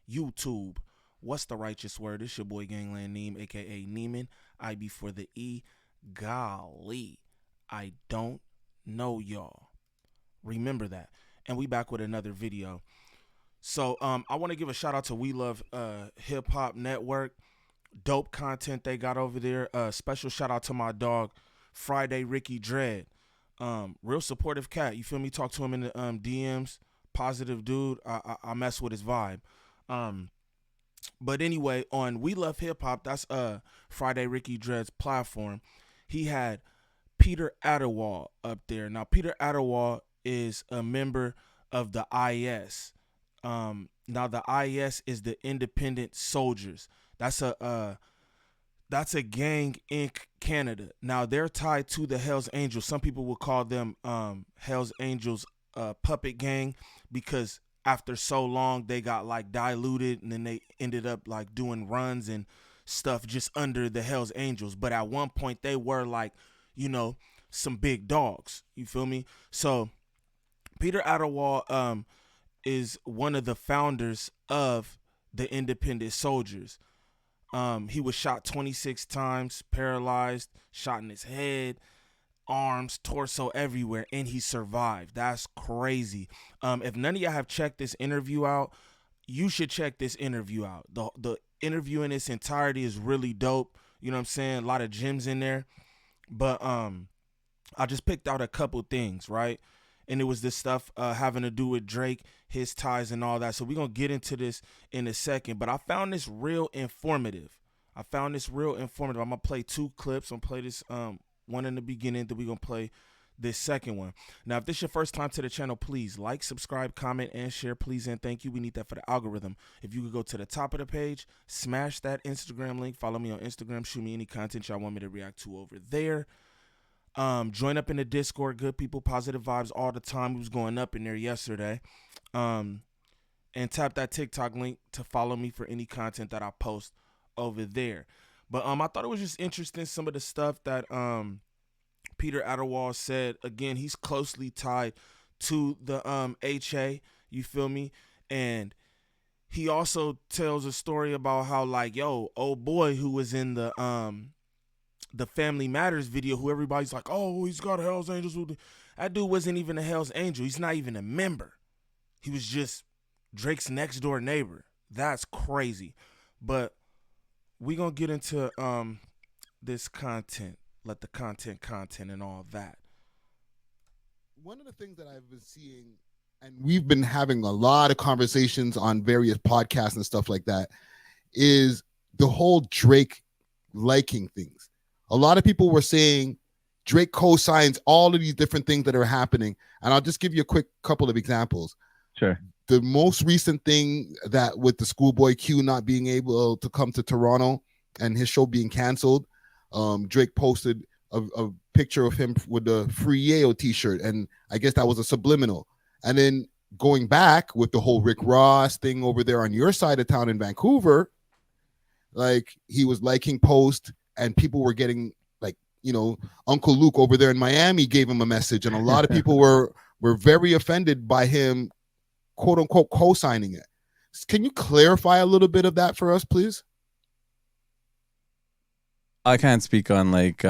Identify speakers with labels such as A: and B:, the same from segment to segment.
A: YouTube. What's the righteous word? It's your boy Gangland Neem, aka Neiman. I before the E. Golly, I don't know y'all. Remember that. And we back with another video. So I want to give a shout out to We Love Hip Hop Network. Dope content they got over there. Special shout out to my dog Friday Ricky Dred. Real supportive cat. You feel me? Talk to him in the DMs. Positive dude. I mess with his vibe. But anyway, on We Love Hip Hop, that's Friday Ricky Dred's platform. He had Peter Adiwal up there. Now Peter Adiwal is a member of the IS. Now the IS is the Independent Soldiers. That's a gang in Canada. Now they're tied to the HELLS Angels. Some people will call them HELLS Angels puppet gang because after so long they got like diluted and then they ended up like doing runs and stuff just under the HELLS Angels. But at one point they were like, you know, some big dogs. You feel me? So Peter Adiwal is one of the founders of the Independent Soldiers. He was shot 26 times, paralyzed, shot in his head, arms, torso, everywhere, and he survived. That's crazy. If none of y'all have checked this interview out, you should check this interview out. The interview in its entirety is really dope. You know what I'm saying? A lot of gems in there. But I just picked out a couple things, right? And it was this stuff having to do with Drake, his ties and all that. So we're going to get into this in a second. But I found this real informative. I'm going to play two clips. I'm going to play this one in the beginning. Then we're going to play this second one. Now, if this is your first time to the channel, please like, subscribe, comment, and share. Please and thank you. We need that for the algorithm. If you could go to the top of the page, smash that Instagram link. Follow me on Instagram. Shoot me any content y'all want me to react to over there. Join up in the Discord. Good people, positive vibes all the time. It was going up in there yesterday. And tap that TikTok link to follow me for any content that I post over there. But I thought it was just interesting, some of the stuff that Peter Adiwal said. Again, he's closely tied to the HA, you feel me? And he also tells a story about how, like, yo, old boy who was in the Family Matters video, who everybody's like, oh, he's got HELLS Angels. That dude wasn't even a HELLS Angel. He's not even a member. He was just Drake's next door neighbor. That's crazy. But we gonna get into this content. Let the content and all that.
B: One of the things that I've been seeing, and we've been having a lot of conversations on various podcasts and stuff like that, is the whole Drake liking things. A lot of people were saying Drake co-signs all of these different things that are happening. And I'll just give you a quick couple of examples.
C: Sure.
B: The most recent thing that with the Schoolboy Q not being able to come to Toronto and his show being canceled, Drake posted a picture of him with the Free Yayo t-shirt. And I guess that was a subliminal. And then going back with the whole Rick Ross thing over there on your side of town in Vancouver, like he was liking posts and people were getting, like, you know, Uncle Luke over there in Miami gave him a message, and a lot of people were very offended by him, quote unquote, co-signing it. Can you clarify a little bit of that for us, please?
C: I can't speak on like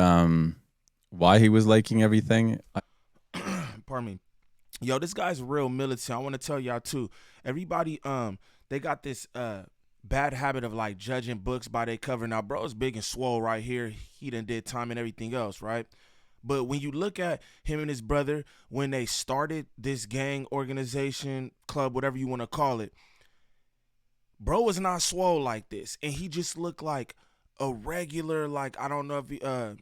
C: why he was liking everything.
A: Pardon me. Yo, this guy's real militant. I want to tell y'all too. Everybody, they got this bad habit of like judging books by their cover. Now, bro is big and swole right here. He done did time and everything else, right? But when you look at him and his brother, when they started this gang organization, club, whatever you want to call it, bro was not swole like this. And he just looked like a regular, like, I don't know if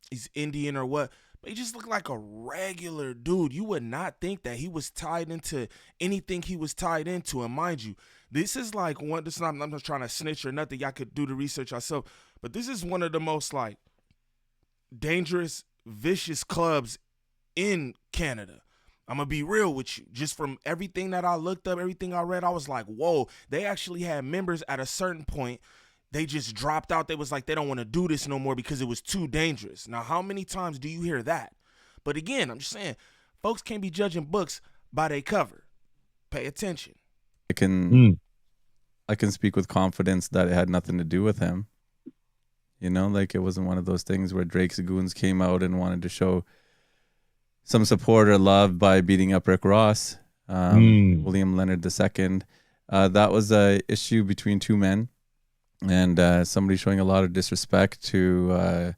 A: he's Indian or what, but he just looked like a regular dude. You would not think that he was tied into anything he was tied into. And mind you, this is like one, this is not, I'm not trying to snitch or nothing. Y'all could do the research yourself. But this is one of the most like dangerous, vicious clubs in Canada. I'm going to be real with you. Just from everything that I looked up, everything I read, I was like, whoa, they actually had members at a certain point. They just dropped out. They was like, they don't want to do this no more because it was too dangerous. Now, how many times do you hear that? But again, I'm just saying, folks can't be judging books by their cover. Pay attention.
C: I can speak with confidence that it had nothing to do with him. You know, like it wasn't one of those things where Drake's goons came out and wanted to show some support or love by beating up Rick Ross, William Leonard II. That was a issue between two men, and somebody showing a lot of disrespect to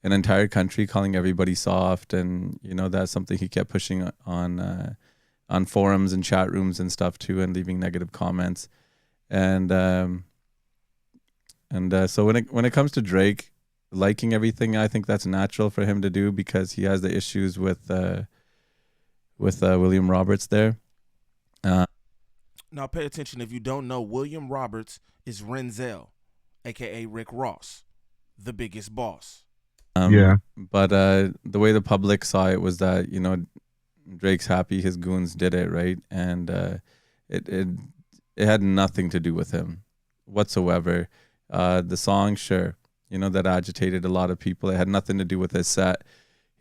C: an entire country, calling everybody soft, and you know that's something he kept pushing on forums and chat rooms and stuff too, and leaving negative comments. And so when it comes to Drake liking everything, I think that's natural for him to do because he has the issues with William Roberts there.
A: Now pay attention. If you don't know, William Roberts is Renzel, aka Rick Ross, the biggest boss.
C: But the way the public saw it was that, you know, Drake's happy his goons did it, right? And it had nothing to do with him whatsoever. The song, sure, you know, that agitated a lot of people. It had nothing to do with his set.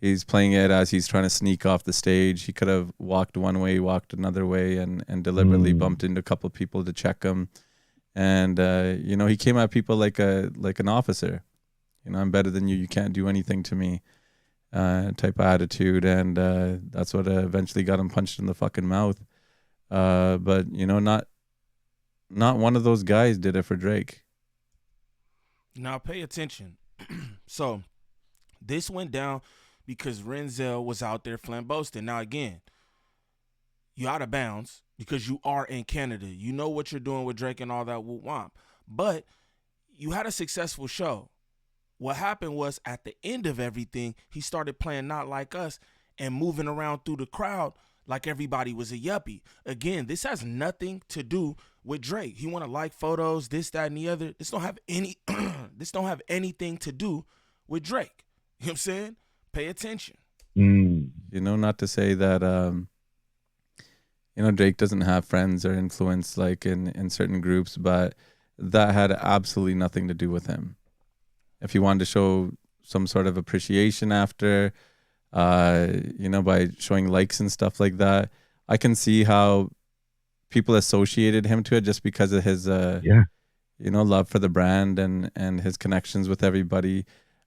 C: He's playing it as he's trying to sneak off the stage. He could have walked one way, walked another way, and deliberately bumped into a couple people to check him. And you know, he came at people like an officer. You know, I'm better than you. You can't do anything to me. Type of attitude, and that's what eventually got him punched in the fucking mouth. But you know, not one of those guys did it for Drake.
A: Now pay attention. So this went down because Renzel was out there flamboasting. Now again, you're out of bounds because you are in Canada. You know what you're doing with Drake and all that whoop womp. But you had a successful show. What happened was at the end of everything, he started playing Not Like Us and moving around through the crowd like everybody was a yuppie. Again, this has nothing to do with Drake. He want to like photos, this, that, and the other. This don't have anything to do with Drake. You know what I'm saying? Pay attention.
C: You know, not to say that you know, Drake doesn't have friends or influence like in certain groups, but that had absolutely nothing to do with him. If he wanted to show some sort of appreciation after, you know, by showing likes and stuff like that, I can see how people associated him to it just because of his, you know, love for the brand and his connections with everybody.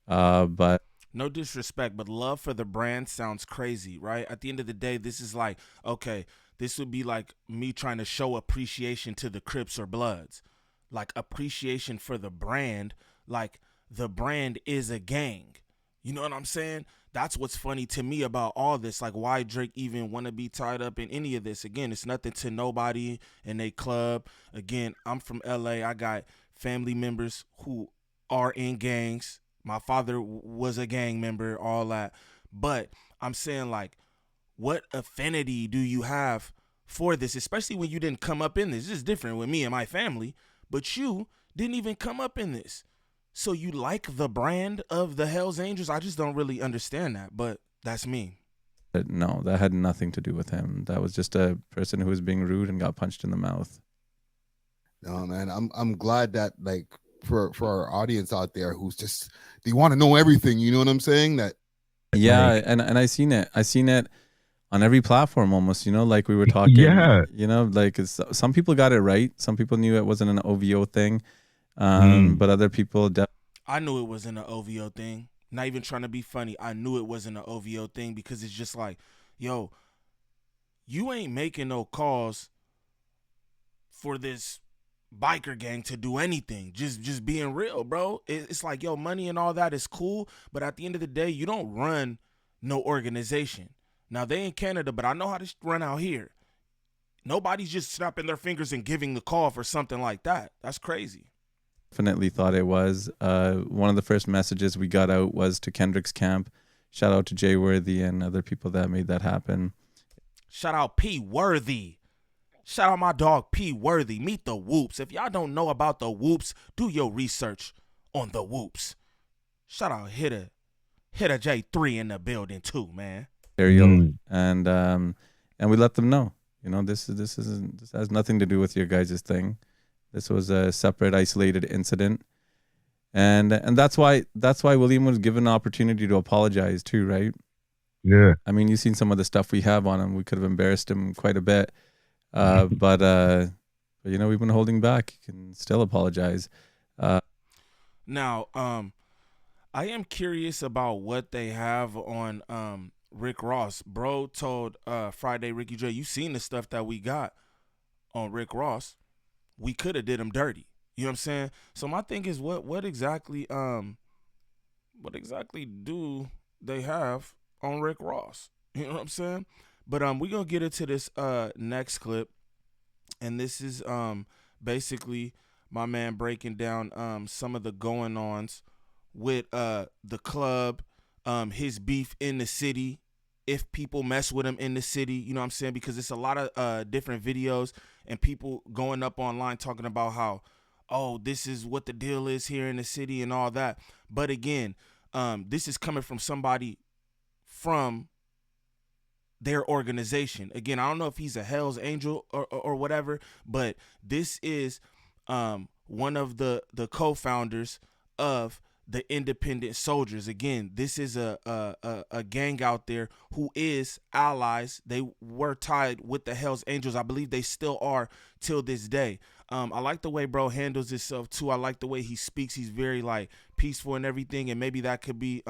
C: But
A: no disrespect, but love for the brand sounds crazy, right? At the end of the day, this is like, okay, this would be like me trying to show appreciation to the Crips or Bloods. Like appreciation for the brand, like the brand is a gang. You know what I'm saying? That's what's funny to me about all this. Like why Drake even want to be tied up in any of this. Again, it's nothing to nobody in a club. Again, I'm from LA. I got family members who are in gangs. My father was a gang member, all that. But I'm saying, like, what affinity do you have for this? Especially when you didn't come up in this. This is different with me and my family. But you didn't even come up in this. So you like the brand of the Hells Angels? I just don't really understand that. But that's me.
C: No, that had nothing to do with him. That was just a person who was being rude and got punched in the mouth.
B: No, man, I'm glad that, like, for our audience out there who's just, they want to know everything, you know what I'm saying? That
C: and I seen it on every platform almost, you know, like we were talking, you know, like some people got it right, some people knew it wasn't an OVO thing, but other people
A: I knew it wasn't an OVO thing. Not even trying to be funny, I knew it wasn't an OVO thing because it's just like, yo, you ain't making no calls for this biker gang to do anything. Just being real, bro. It's like, yo, money and all that is cool, but at the end of the day, you don't run no organization. Now they in Canada, but I know how to run out here. Nobody's just snapping their fingers and giving the call for something like that. That's crazy.
C: Definitely thought it was. One of the first messages we got out was to Kendrick's camp. Shout out to Jay Worthy and other people that made that happen.
A: Shout out P Worthy. Shout out my dog P Worthy. Meet the Whoops. If y'all don't know about the Whoops, do your research on the Whoops. Shout out Hitter J3 in the building too, man.
C: And we let them know, you know, this has nothing to do with your guys' thing. This was a separate, isolated incident, and that's why William was given an opportunity to apologize too, right?
D: Yeah.
C: I mean, you've seen some of the stuff we have on him. We could have embarrassed him quite a bit. But you know, we've been holding back. You can still apologize.
A: Now, I am curious about what they have on Rick Ross. Bro told Friday Ricky Dred, you seen the stuff that we got on Rick Ross. We could have did him dirty. You know what I'm saying? So my thing is what exactly do they have on Rick Ross? You know what I'm saying? But we're gonna get into this next clip, and this is basically my man breaking down some of the going ons with the club, his beef in the city, if people mess with him in the city, you know what I'm saying? Because it's a lot of different videos and people going up online talking about how, oh, this is what the deal is here in the city and all that. But again, this is coming from somebody from their organization. Again, I don't know if he's a Hell's Angel or whatever, but this is one of the co-founders of the Independent Soldiers. Again, this is a gang out there who is allies. They were tied with the Hell's Angels. I believe they still are till this day. I like the way bro handles himself too. I like the way he speaks. He's very like peaceful and everything, and maybe that could be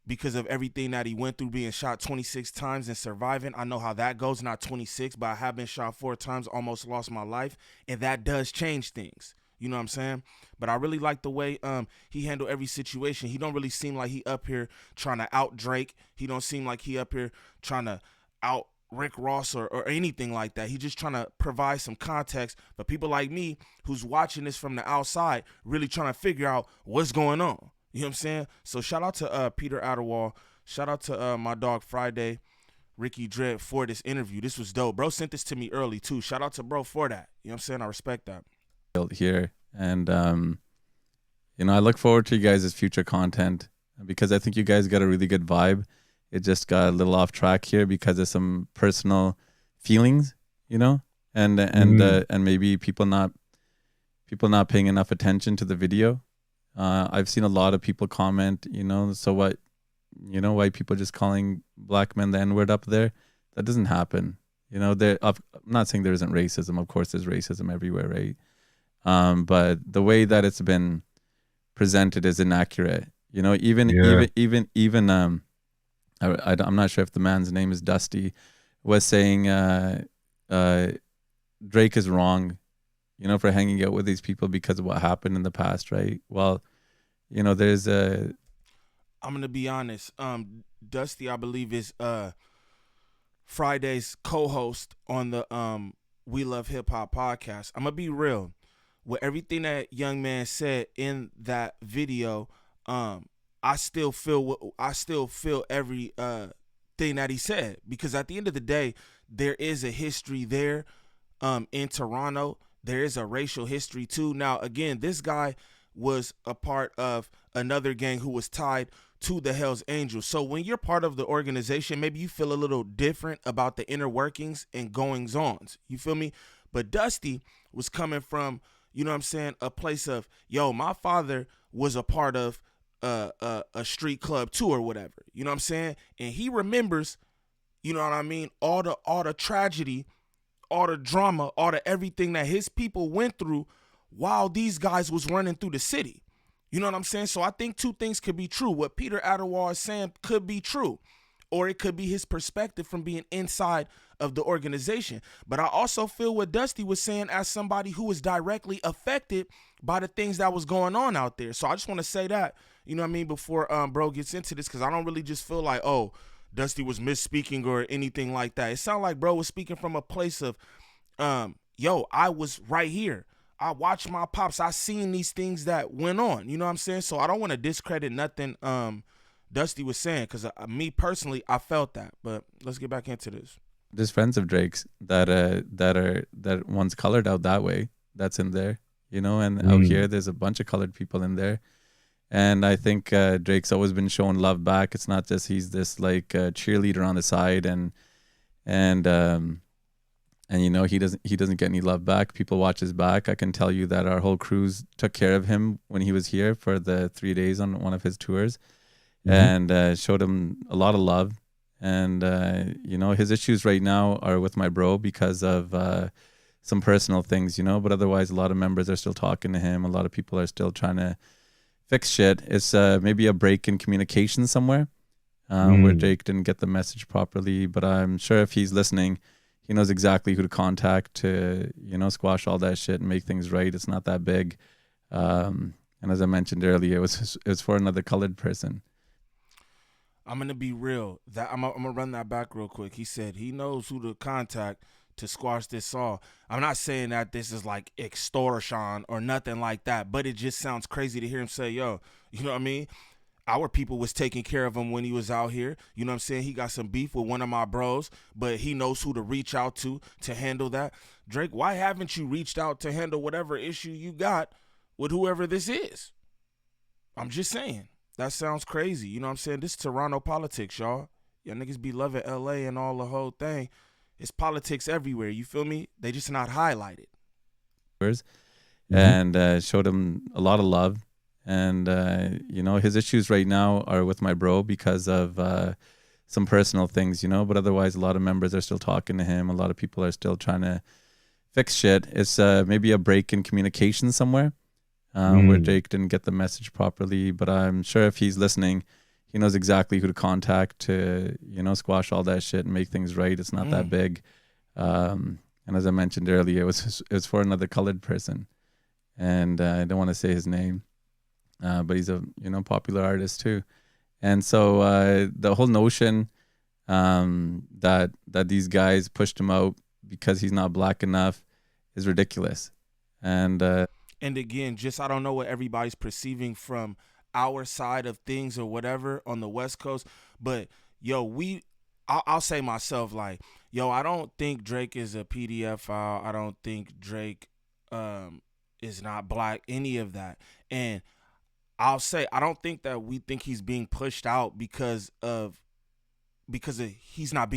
A: because of everything that he went through, being shot 26 times and surviving. I know how that goes, not 26, but I have been shot 4 times, almost lost my life, and that does change things. You know what I'm saying? But I really like the way he handled every situation. He don't really seem like he up here trying to out Drake. He don't seem like he up here trying to out Rick Ross or anything like that. He just trying to provide some context for people like me who's watching this from the outside, really trying to figure out what's going on. You know what I'm saying? So shout out to Peter Adiwal. Shout out to my dog Friday, Ricky Dred, for this interview. This was dope. Bro sent this to me early too. Shout out to bro for that. You know what I'm saying? I respect that.
C: Here, and you know, I look forward to you guys' future content because I think you guys got a really good vibe. It just got a little off track here because of some personal feelings, you know, and maybe people not paying enough attention to the video. I've seen a lot of people comment, you know, so what, you know, white people just calling black men the N-word up there. That doesn't happen. You know, I'm not saying there isn't racism. Of course, there's racism everywhere, right? But the way that it's been presented is inaccurate. You know, even I'm not sure if the man's name is Dusty, was saying Drake is wrong, you know, for hanging out with these people because of what happened in the past, right? Well, you know, there's a...
A: I'm gonna be honest. Dusty, I believe, is Friday's co-host on the We Love Hip Hop podcast. I'm gonna be real. With everything that young man said in that video, I still feel every thing that he said, because at the end of the day, there is a history there in Toronto. There is a racial history too. Now, again, this guy was a part of another gang who was tied to the Hells Angels. So when you're part of the organization, maybe you feel a little different about the inner workings and goings-ons. You feel me? But Dusty was coming from, you know what I'm saying, a place of, yo, my father was a part of a street club too or whatever. You know what I'm saying? And he remembers, you know what I mean, all the tragedy, all the drama, all the everything that his people went through while these guys was running through the city. You know what I'm saying? So I think two things could be true. What Peter Adiwal is saying could be true, or it could be his perspective from being inside of the organization. But I also feel what Dusty was saying as somebody who was directly affected by the things that was going on out there. So I just want to say that, you know what I mean, before bro gets into this, because I don't really just feel like, oh, Dusty was misspeaking or anything like that. It sounded like bro was speaking from a place of, yo, I was right here. I watched my pops. I seen these things that went on. You know what I'm saying? So I don't want to discredit nothing Dusty was saying, because me personally, I felt that. But let's get back into this.
C: There's friends of Drake's that once colored out that way. That's in there, you know, and out here there's a bunch of colored people in there. And I think Drake's always been showing love back. It's not just he's this like cheerleader on the side and you know, he doesn't get any love back. People watch his back. I can tell you that our whole crews took care of him when he was here for the 3 days on one of his tours, and showed him a lot of love. And you know, his issues right now are with my bro because of some personal things, you know, but otherwise a lot of members are still talking to him. A lot of people are still trying to fix shit. It's maybe a break in communication somewhere where Jake didn't get the message properly, but I'm sure if he's listening, he knows exactly who to contact to, you know, squash all that shit and make things right. It's not that big. And as I mentioned earlier, it was for another colored person.
A: I'm gonna be real. That I'm gonna run that back real quick. He said he knows who to contact to squash this all. I'm not saying that this is like extortion or nothing like that, but it just sounds crazy to hear him say, "Yo, you know what I mean? Our people was taking care of him when he was out here. You know what I'm saying? He got some beef with one of my bros, but he knows who to reach out to handle that." Drake, why haven't you reached out to handle whatever issue you got with whoever this is? I'm just saying. That sounds crazy. You know what I'm saying? This is Toronto politics, y'all. Y'all niggas be loving LA and all the whole thing. It's politics everywhere. You feel me? They just not highlighted.
C: And showed him a lot of love. And, you know, his issues right now are with my bro because of some personal things, you know, but otherwise a lot of members are still talking to him. A lot of people are still trying to fix shit. It's maybe a break in communication somewhere where Jake didn't get the message properly, but I'm sure if he's listening, he knows exactly who to contact to, you know, squash all that shit and make things right. It's not that big. And as I mentioned earlier, it was for another colored person. And I don't want to say his name. But he's a, you know, popular artist too. And so the whole notion that these guys pushed him out because he's not black enough is ridiculous. And
A: again, just I don't know what everybody's perceiving from our side of things or whatever on the West Coast, but yo, I'll say myself, like, yo, I don't think Drake is a PDF file. I don't think Drake is not black, any of that. And I'll say I don't think that we think he's being pushed out because he's not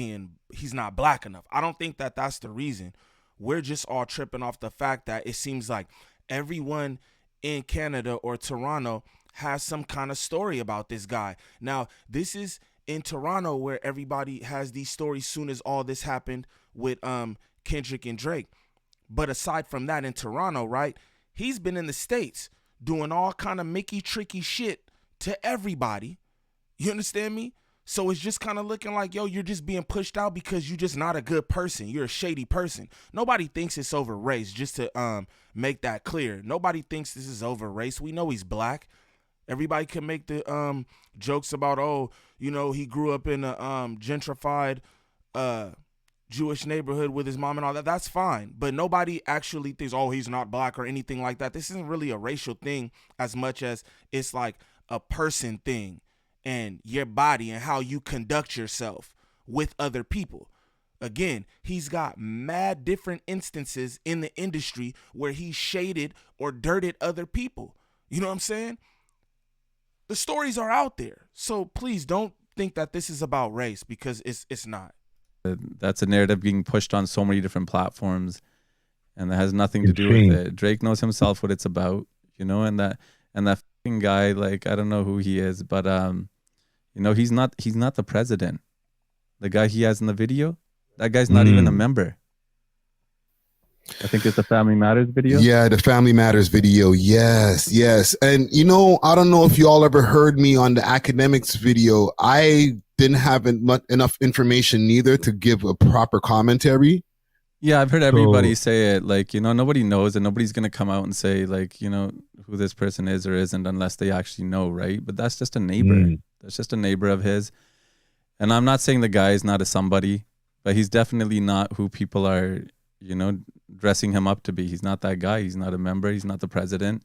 A: black enough. I don't think that that's the reason. We're just all tripping off the fact that it seems like everyone in Canada or Toronto has some kind of story about this guy. Now, this is in Toronto where everybody has these stories soon as all this happened with Kendrick and Drake. But aside from that, in Toronto, right, he's been in the States doing all kind of Mickey tricky shit to everybody. You understand me? So it's just kind of looking like, yo, you're just being pushed out because you're just not a good person. You're a shady person. Nobody thinks it's over race, just to make that clear. Nobody thinks this is over race. We know he's black. Everybody can make the jokes about, oh, you know, he grew up in a gentrified Jewish neighborhood with his mom and all that. That's fine. But nobody actually thinks, oh, he's not black or anything like that. This isn't really a racial thing as much as it's like a person thing and your body and how you conduct yourself with other people. Again, he's got mad different instances in the industry where he shaded or dirted other people. You know what I'm saying? The stories are out there. So please don't think that this is about race because it's not.
C: That's a narrative being pushed on so many different platforms, and that has nothing to do with it. Drake knows himself what it's about, you know, and that fucking guy, like, I don't know who he is, but you know, he's not the president. The guy he has in the video, that guy's not even a member. I think it's the Family Matters video.
B: Yeah, the Family Matters video. Yes. And, you know, I don't know if you all ever heard me on the academics video. I didn't have enough information neither to give a proper commentary.
C: Yeah, I've heard everybody say it. Like, you know, nobody knows and nobody's going to come out and say, like, you know, who this person is or isn't unless they actually know, right? But that's just a neighbor. That's just a neighbor of his. And I'm not saying the guy is not a somebody, but he's definitely not who people are, you know, dressing him up to be. He's not that guy. He's not a member. He's not the president.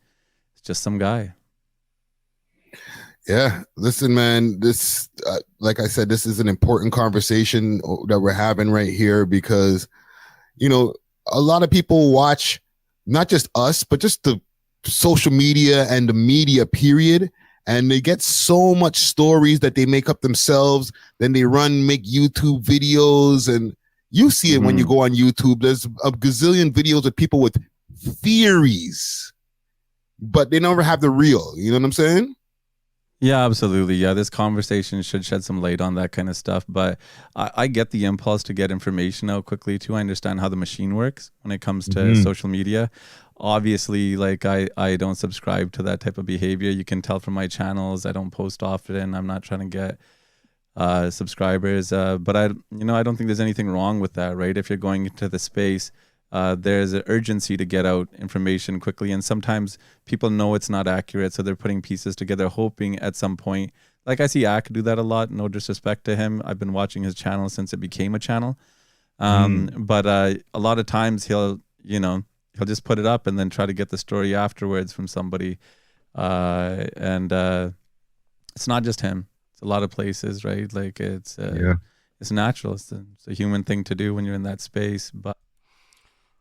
C: It's just some guy.
B: Yeah, listen, man, this, like I said, this is an important conversation that we're having right here because, you know, a lot of people watch not just us, but just the social media and the media period. And they get so much stories that they make up themselves. Then they make YouTube videos, and you see it when you go on YouTube. There's a gazillion videos of people with theories, but they never have the real. You know what I'm saying?
C: Yeah, absolutely. Yeah, this conversation should shed some light on that kind of stuff. But I get the impulse to get information out quickly too. I understand how the machine works when it comes to
B: Mhm.
C: social media. Obviously, like I don't subscribe to that type of behavior. You can tell from my channels. I don't post often. I'm not trying to get subscribers. But I don't think there's anything wrong with that, right? If you're going into the space, there's an urgency to get out information quickly, and sometimes people know it's not accurate, so they're putting pieces together, hoping at some point. Like I see Ak do that a lot. No disrespect to him. I've been watching his channel since it became a channel. But a lot of times he'll just put it up and then try to get the story afterwards from somebody. And It's not just him. It's a lot of places, right? Like
B: Yeah.
C: it's natural. It's a human thing to do when you're in that space. But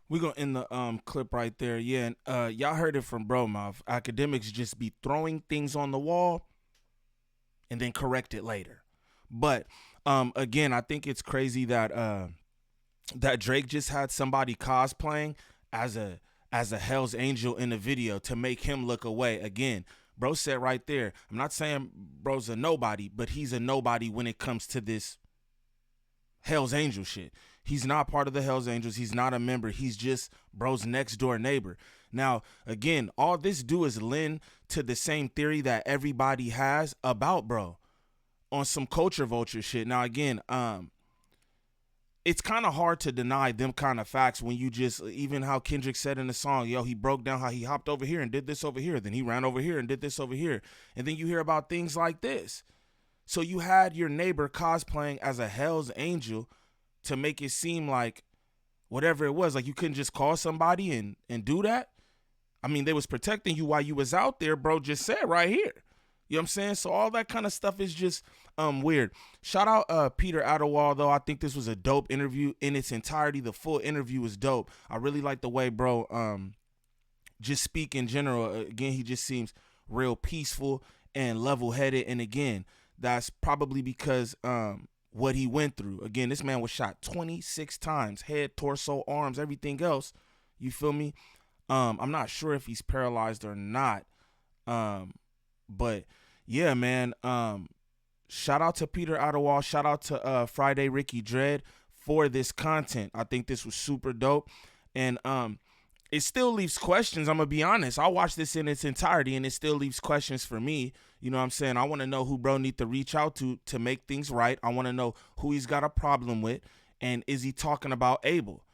A: We're gonna end the clip right there. Yeah, and y'all heard it from Bro Mouth. Academics just be throwing things on the wall and then correct it later. But again, I think it's crazy that that Drake just had somebody cosplaying as a Hell's Angel in the video to make him look away. Again, bro said right there, I'm not saying bro's a nobody, but he's a nobody when it comes to this Hell's Angel shit. He's not part of the Hell's Angels. He's not a member. He's just bro's next door neighbor. Now, again, all this do is lend to the same theory that everybody has about bro on some culture vulture shit. Now, again, it's kind of hard to deny them kind of facts when you just, even how Kendrick said in the song, yo, he broke down how he hopped over here and did this over here. Then he ran over here and did this over here. And then you hear about things like this. So you had your neighbor cosplaying as a Hell's Angel to make it seem like whatever it was, like you couldn't just call somebody and do that. I mean, they was protecting you while you was out there, bro just said right here. You know what I'm saying? So all that kind of stuff is just weird. Shout out Peter Adiwal, though. I think this was a dope interview in its entirety. The full interview was dope. I really like the way bro just speak in general. Again, he just seems real peaceful and level-headed. And again, that's probably because what he went through. Again, this man was shot 26 times, head, torso, arms, everything else. You feel me? I'm not sure if he's paralyzed or not. But yeah, man. Shout out to Peter Adiwal. Shout out to Friday Ricky Dred for this content. I think this was super dope. And it still leaves questions. I'm gonna be honest. I watched this in its entirety and it still leaves questions for me. You know what I'm saying? I want to know who bro need to reach out to make things right. I want to know who he's got a problem with, and is he talking about Abel?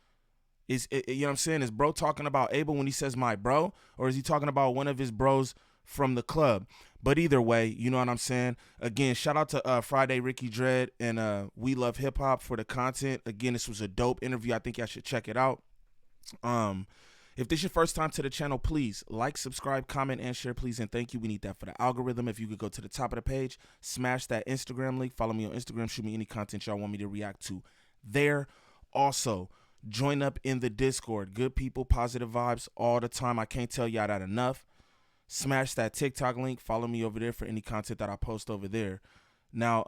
A: Is you know what I'm saying? Is bro talking about Abel when he says my bro, or is he talking about one of his bros from the club? But either way, you know what I'm saying? Again, shout out to Friday Ricky Dred and We Love Hip Hop for the content. Again, this was a dope interview. I think y'all should check it out. If this is your first time to the channel, please like, subscribe, comment, and share, please, and thank you. We need that for the algorithm. If you could go to the top of the page, smash that Instagram link, follow me on Instagram, shoot me any content y'all want me to react to there. Also, join up in the Discord. Good people, positive vibes all the time. I can't tell y'all that enough. Smash that TikTok link, follow me over there for any content that I post over there. Now,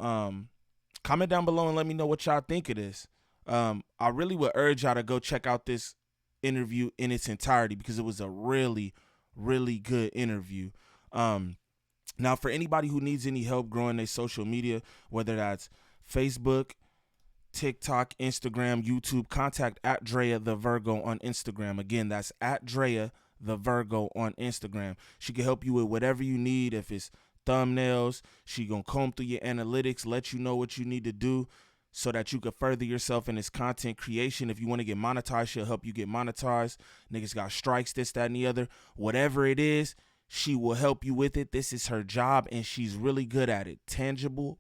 A: comment down below and let me know what y'all think of this. I really would urge y'all to go check out this interview in its entirety because it was a really, really good interview. Now, for anybody who needs any help growing their social media, whether that's Facebook, TikTok, Instagram, YouTube, contact at Drea the Virgo on Instagram. Again, that's at Drea the Virgo on Instagram. She can help you with whatever you need. If it's thumbnails, she gonna comb through your analytics, let you know what you need to do so that you can further yourself in this content creation. If you want to get monetized, she'll help you get monetized. Niggas got strikes, this, that, and the other. Whatever it is, she will help you with it. This is her job, and she's really good at it. Tangible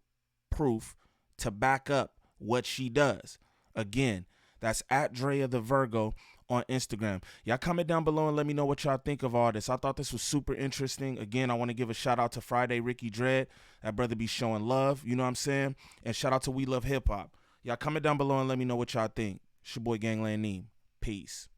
A: proof to back up what she does. Again, that's at Drea the Virgo on Instagram. Y'all comment down below and let me know what y'all think of all this. I thought this was super interesting. Again, I want to give a shout out to Friday Ricky Dred. That brother be showing love, you know what I'm saying? And shout out to We Love Hip Hop. Y'all comment down below and let me know what y'all think. It's your boy Gangland Neem. Peace.